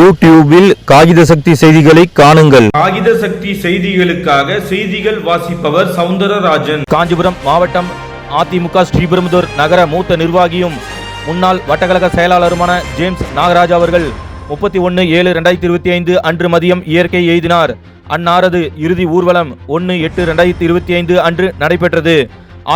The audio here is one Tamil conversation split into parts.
யூடியூபில் காகித சக்தி செய்திகளை காணுங்கள். காகித சக்தி செய்திகளுக்காக செய்திகள் வாசிப்பவர் சவுந்தரராஜன். காஞ்சிபுரம் மாவட்டம் அதிமுக ஸ்ரீபெரும்புதூர் நகர மூத்த நிர்வாகியும் முன்னாள் வட்டக்கழக செயலாளருமான ஜேம்ஸ் நாகராஜ் அவர்கள் 31/7/2025 அன்று மதியம் இயற்கை எய்தினார். அன்னாரது இறுதி ஊர்வலம் 1/8/2025 அன்று நடைபெற்றது.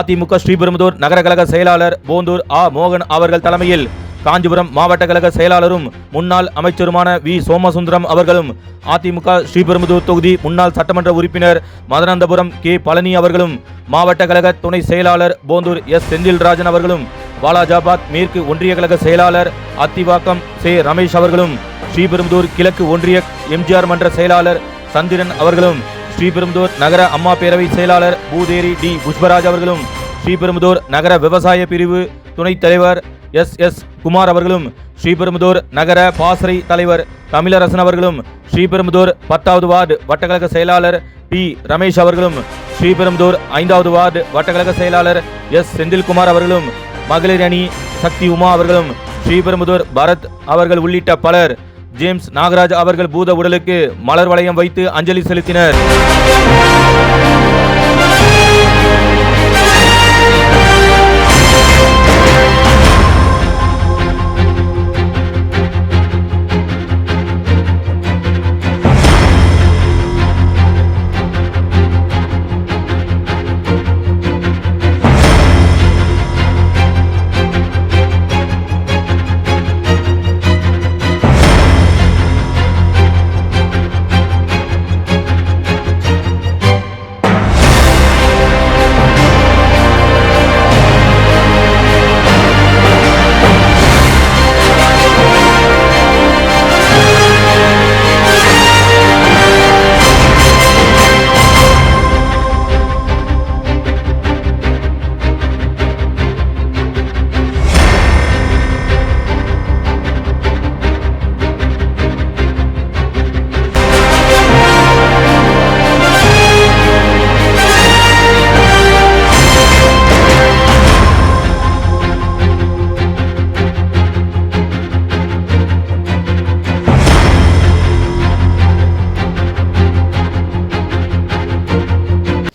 அதிமுக ஸ்ரீபெரும்புதூர் நகர கழக செயலாளர் போந்தூர் மோகன் அவர்கள் தலைமையில் காஞ்சிபுரம் மாவட்ட கழக செயலாளரும் முன்னாள் அமைச்சருமான வி சோமசுந்தரம் அவர்களும், அதிமுக ஸ்ரீபெரும்புதூர் தொகுதி முன்னாள் சட்டமன்ற உறுப்பினர் மதனந்தபுரம் கே பழனி அவர்களும், மாவட்ட கழக துணை செயலாளர் போந்தூர் எஸ் செந்தில்ராஜன் அவர்களும், வாலாஜாபாத் மேற்கு ஒன்றிய கழக செயலாளர் அத்திவாக்கம் சே ரமேஷ் அவர்களும், ஸ்ரீபெரும்புதூர் கிழக்கு ஒன்றிய எம்ஜிஆர் மன்ற செயலாளர் சந்திரன் அவர்களும், ஸ்ரீபெரும்புதூர் நகர அம்மா பேரவை செயலாளர் பூதேரி டி புஷ்பராஜ் அவர்களும், ஸ்ரீபெரும்புதூர் நகர விவசாய பிரிவு துணைத் தலைவர் எஸ் குமார் அவர்களும், ஸ்ரீபெரும்புதூர் நகர பாசறை தலைவர் தமிழரசன் அவர்களும், ஸ்ரீபெரும்புதூர் 10வது வார்டு வட்டக்கழக செயலாளர் பி ரமேஷ் அவர்களும், ஸ்ரீபெரும்புதூர் 5வது வார்டு வட்டக்கழக செயலாளர் எஸ் செந்தில்குமார் அவர்களும், மகளிர் அணி சக்தி உமா அவர்களும், ஸ்ரீபெரும்புதூர் பரத் அவர்கள் உள்ளிட்ட பலர் ஜேம்ஸ் நாகராஜ் அவர்கள் பூத உடலுக்கு மலர் வளையம் வைத்து அஞ்சலி செலுத்தினர்.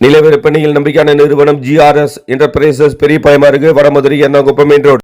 நிலவிற்பனையில் நம்பிக்கையான நிறுவனம் GRS என்டர்பிரைசஸ், பெரியபாளையம் அருகே, வடமதுரை, எர்ணாகுப்பம் மெயின் ரோடு.